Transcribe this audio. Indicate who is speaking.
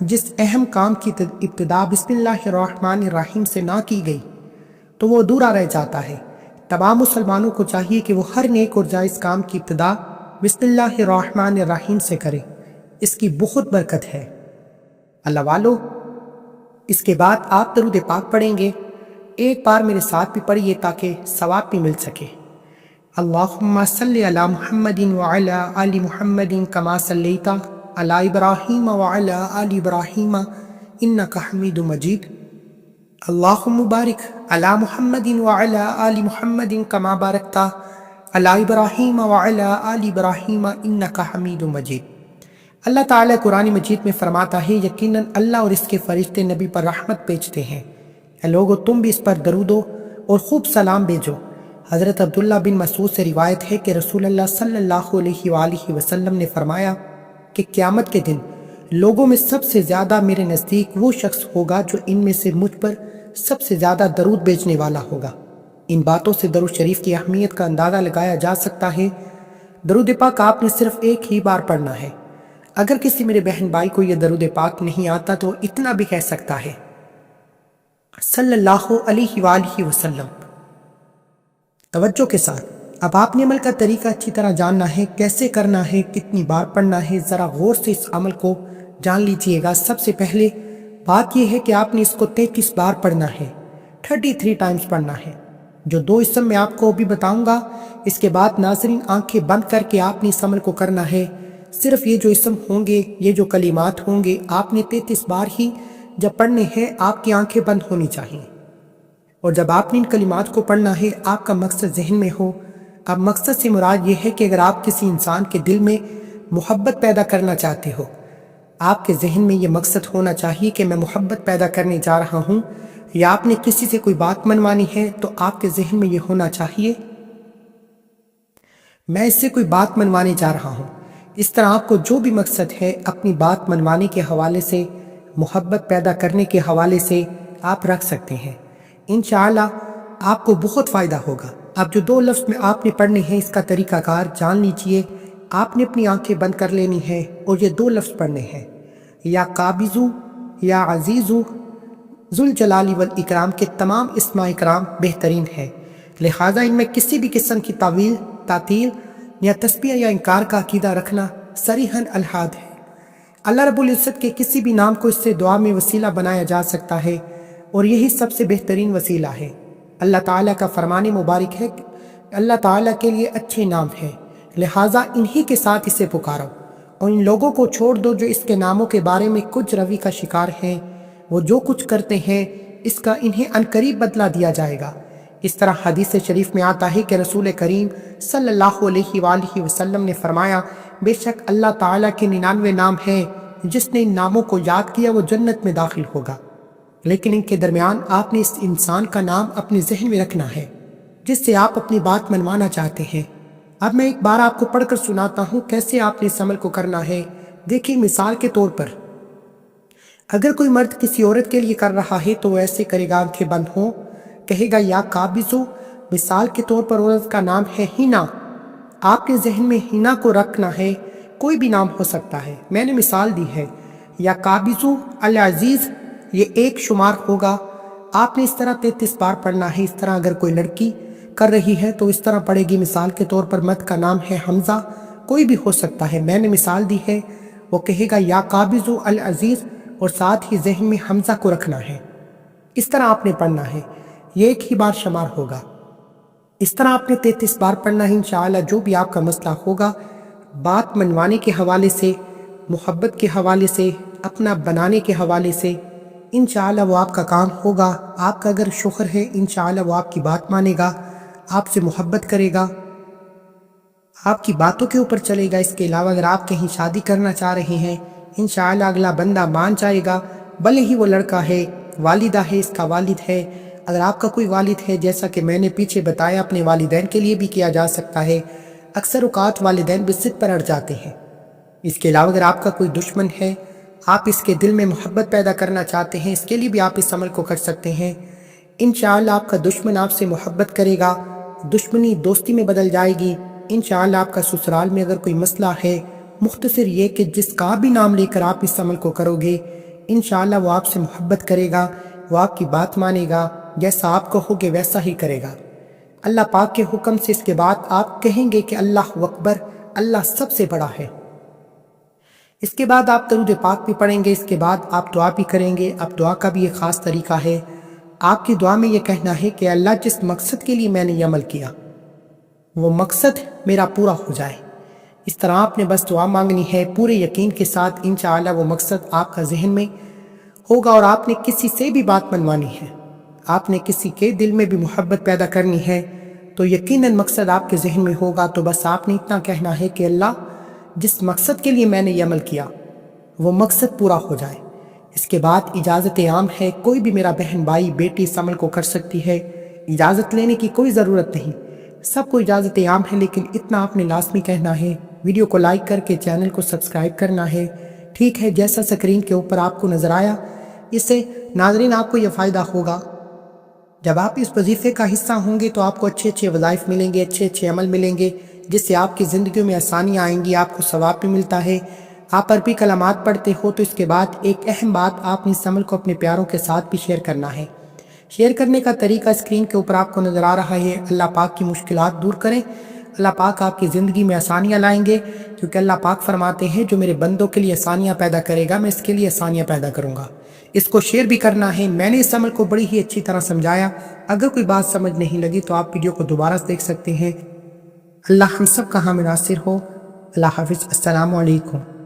Speaker 1: جس اہم کام کی ابتدا بسم اللہ الرحمن الرحیم سے نہ کی گئی تو وہ ادھورا رہ جاتا ہے۔ تمام مسلمانوں کو چاہیے کہ وہ ہر نیک اور جائز کام کی ابتدا بسم اللہ الرحمن الرحیم سے کرے، اس کی بہت برکت ہے۔ اللہ والو، اس کے بعد آپ درود پاک پڑھیں گے۔ ایک بار میرے ساتھ بھی پڑھیے تاکہ ثواب بھی مل سکے۔ اللہم صلی علی محمد وعلی آل محمد کما صلیت علی ابراہیم وعلی آل ابراہیم انک حمید مجید۔ اللہم بارک علی محمد وعلی آل محمد کما بارکت علی ابراہیم وعلی آل ابراہیم انک حمید مجید۔ اللہ تعالیٰ قرآن مجید میں فرماتا ہے، یقیناً اللہ اور اس کے فرشتے نبی پر رحمت بھیجتے ہیں۔ اے لوگو، تم بھی اس پر درود اور خوب سلام بھیجو۔ حضرت عبداللہ بن مسعود سے روایت ہے کہ رسول اللہ صلی اللہ علیہ وآلہ وسلم نے فرمایا کہ قیامت کے دن لوگوں میں سب سے زیادہ میرے نزدیک وہ شخص ہوگا جو ان میں سے مجھ پر سب سے زیادہ درود بھیجنے والا ہوگا۔ ان باتوں سے درود شریف کی اہمیت کا اندازہ لگایا جا سکتا ہے۔ درود پاک آپ نے صرف ایک ہی بار پڑھنا ہے۔ اگر کسی میرے بہن بھائی کو یہ درود پاک نہیں آتا تو اتنا بھی کہہ سکتا ہے، صلی اللہ علیہ وآلہ وسلم۔ توجہ کے ساتھ اب آپ نے عمل کا طریقہ اچھی طرح جاننا ہے، کیسے کرنا ہے، کتنی بار پڑھنا ہے، ذرا غور سے اس عمل کو جان لیجئے گا۔ سب سے پہلے بات یہ ہے کہ آپ نے اس کو 33 بار پڑھنا ہے، 33 ٹائمز پڑھنا ہے، جو 2 اسم میں آپ کو ابھی بتاؤں گا۔ اس کے بعد ناظرین آنکھیں بند کر کے آپ نے اس عمل کو کرنا ہے۔ صرف یہ جو اسم ہوں گے، یہ جو کلمات ہوں گے، آپ نے 33 بار ہی جب پڑھنے ہیں آپ کی آنکھیں بند ہونی چاہیے، اور جب آپ نے ان کلمات کو پڑھنا ہے آپ کا مقصد ذہن میں ہو۔ اب مقصد سے مراد یہ ہے کہ اگر آپ کسی انسان کے دل میں محبت پیدا کرنا چاہتے ہو، آپ کے ذہن میں یہ مقصد ہونا چاہیے کہ میں محبت پیدا کرنے جا رہا ہوں، یا آپ نے کسی سے کوئی بات منوانی ہے تو آپ کے ذہن میں یہ ہونا چاہیے میں اس سے کوئی بات منوانے جا رہا ہوں۔ اس طرح آپ کو جو بھی مقصد ہے اپنی بات منوانے کے حوالے سے، محبت پیدا کرنے کے حوالے سے آپ رکھ سکتے ہیں۔ انشاءاللہ آپ کو بہت فائدہ ہوگا۔ اب جو 2 لفظ میں آپ نے پڑھنے ہیں، اس کا طریقہ کار جان لیجئے۔ آپ نے اپنی آنکھیں بند کر لینی ہے اور یہ 2 لفظ پڑھنے ہیں، یا قابضو یا عزیزو۔ ذوالجلال والاکرام کے تمام اسماء اکرام بہترین ہے، لہٰذا ان میں کسی بھی قسم کی تعطیل یا تسبیح یا انکار کا عقیدہ رکھنا صریحاً الحاد ہے۔ اللہ رب العزت کے کسی بھی نام کو اس سے دعا میں وسیلہ بنایا جا سکتا ہے، اور یہی سب سے بہترین وسیلہ ہے۔ اللہ تعالیٰ کا فرمان مبارک ہے کہ اللہ تعالیٰ کے لیے اچھے نام ہیں، لہٰذا انہی کے ساتھ اسے پکارو، اور ان لوگوں کو چھوڑ دو جو اس کے ناموں کے بارے میں کچھ روی کا شکار ہیں۔ وہ جو کچھ کرتے ہیں اس کا انہیں عنقریب بدلہ دیا جائے گا۔ اس طرح حدیث شریف میں آتا ہے کہ رسول کریم صلی اللہ علیہ وآلہ وسلم نے فرمایا، بے شک اللہ تعالیٰ کے 99 نام ہیں، جس نے ان ناموں کو یاد کیا وہ جنت میں داخل ہوگا، لیکن ان کے درمیان آپ نے اس انسان کا نام اپنے ذہن میں رکھنا ہے جس سے آپ اپنی بات منوانا چاہتے ہیں۔ اب میں ایک بار آپ کو پڑھ کر سناتا ہوں کیسے آپ نے اس عمل کو کرنا ہے۔ دیکھیں، مثال کے طور پر اگر کوئی مرد کسی عورت کے لیے کر رہا ہے تو وہ ایسے کرے گا، آنکھیں بند ہوں، کہے گا یا قابضو۔ مثال کے طور پر عورت کا نام ہے ہینا، آپ کے ذہن میں ہینا کو رکھنا ہے، کوئی بھی نام ہو سکتا ہے، میں نے مثال دی ہے۔ یا قابضو العزیز، یہ ایک شمار ہوگا، آپ نے اس طرح 33 بار پڑھنا ہے۔ اس طرح اگر کوئی لڑکی کر رہی ہے تو اس طرح پڑھے گی۔ مثال کے طور پر مرد کا نام ہے حمزہ، کوئی بھی ہو سکتا ہے، میں نے مثال دی ہے۔ وہ کہے گا یا قابضو العزیز، اور ساتھ ہی ذہن میں حمزہ کو رکھنا ہے۔ اس طرح آپ نے پڑھنا ہے، یہ ایک ہی بار شمار ہوگا۔ اس طرح آپ نے 33 بار پڑھنا ہے۔ انشاءاللہ جو بھی آپ کا مسئلہ ہوگا، بات منوانے کے حوالے سے، محبت کے حوالے سے، اپنا بنانے کے حوالے سے، انشاءاللہ وہ آپ کا کام ہوگا۔ آپ کا اگر شوہر ہے، انشاءاللہ وہ آپ کی بات مانے گا، آپ سے محبت کرے گا، آپ کی باتوں کے اوپر چلے گا۔ اس کے علاوہ اگر آپ کہیں شادی کرنا چاہ رہے ہیں، انشاءاللہ اگلا بندہ مان جائے گا، بھلے ہی وہ لڑکا ہے، والدہ ہے، اس کا والد ہے۔ اگر آپ کا کوئی والد ہے، جیسا کہ میں نے پیچھے بتایا، اپنے والدین کے لیے بھی کیا جا سکتا ہے۔ اکثر اوقات والدین بھی ضد پر اڑ جاتے ہیں۔ اس کے علاوہ اگر آپ کا کوئی دشمن ہے، آپ اس کے دل میں محبت پیدا کرنا چاہتے ہیں، اس کے لیے بھی آپ اس عمل کو کر سکتے ہیں۔ انشاءاللہ آپ کا دشمن آپ سے محبت کرے گا، دشمنی دوستی میں بدل جائے گی۔ انشاءاللہ آپ کا سسرال میں اگر کوئی مسئلہ ہے، مختصر یہ کہ جس کا بھی نام لے کر آپ اس عمل کو کرو گے، انشاءاللہ وہ آپ سے محبت کرے گا، وہ آپ کی بات مانے گا، جیسا آپ کہو گے ویسا ہی کرے گا۔ اللہ پاک کے حکم سے اس کے بعد آپ کہیں گے کہ اللہ اکبر، اللہ سب سے بڑا ہے۔ اس کے بعد آپ درود پاک بھی پڑھیں گے، اس کے بعد آپ دعا بھی کریں گے۔ اب دعا کا بھی ایک خاص طریقہ ہے۔ آپ کی دعا میں یہ کہنا ہے کہ اللہ جس مقصد کے لیے میں نے یہ عمل کیا وہ مقصد میرا پورا ہو جائے۔ اس طرح آپ نے بس دعا مانگنی ہے پورے یقین کے ساتھ، انشاءاللہ وہ مقصد آپ کا ذہن میں ہوگا۔ اور آپ نے کسی سے بھی بات منوانی ہے، آپ نے کسی کے دل میں بھی محبت پیدا کرنی ہے تو یقیناً مقصد آپ کے ذہن میں ہوگا۔ تو بس آپ نے اتنا کہنا ہے کہ اللہ جس مقصد کے لیے میں نے یہ عمل کیا وہ مقصد پورا ہو جائے۔ اس کے بعد اجازت عام ہے، کوئی بھی میرا بہن بھائی بیٹی اس عمل کو کر سکتی ہے، اجازت لینے کی کوئی ضرورت نہیں، سب کو اجازت عام ہے۔ لیکن اتنا آپ نے لازمی کہنا ہے، ویڈیو کو لائک کر کے چینل کو سبسکرائب کرنا ہے، ٹھیک ہے؟ جیسا سکرین کے اوپر آپ کو نظر آیا، اس سے ناظرین آپ کو یہ فائدہ ہوگا، جب آپ اس وظیفے کا حصہ ہوں گے تو آپ کو اچھے اچھے وظائف ملیں گے، اچھے اچھے عمل ملیں گے، جس سے آپ کی زندگیوں میں آسانیاں آئیں گی، آپ کو ثواب بھی ملتا ہے۔ آپ عربی کلمات پڑھتے ہو تو اس کے بعد ایک اہم بات، آپ نے اس عمل کو اپنے پیاروں کے ساتھ بھی شیئر کرنا ہے۔ شیئر کرنے کا طریقہ اسکرین کے اوپر آپ کو نظر آ رہا ہے۔ اللہ پاک کی مشکلات دور کریں، اللہ پاک آپ کی زندگی میں آسانیاں لائیں گے، کیونکہ اللہ پاک فرماتے ہیں جو میرے بندوں کے لیے آسانیاں پیدا کرے گا میں اس کے لیے آسانیاں پیدا کروں گا۔ اس کو شیئر بھی کرنا ہے۔ میں نے اس عمل کو بڑی ہی اچھی طرح سمجھایا، اگر کوئی بات سمجھ نہیں لگی تو آپ ویڈیو کو دوبارہ دیکھ سکتے ہیں۔ اللہ ہم سب کا حامل ناصر ہو۔ اللہ حافظ، السلام علیکم۔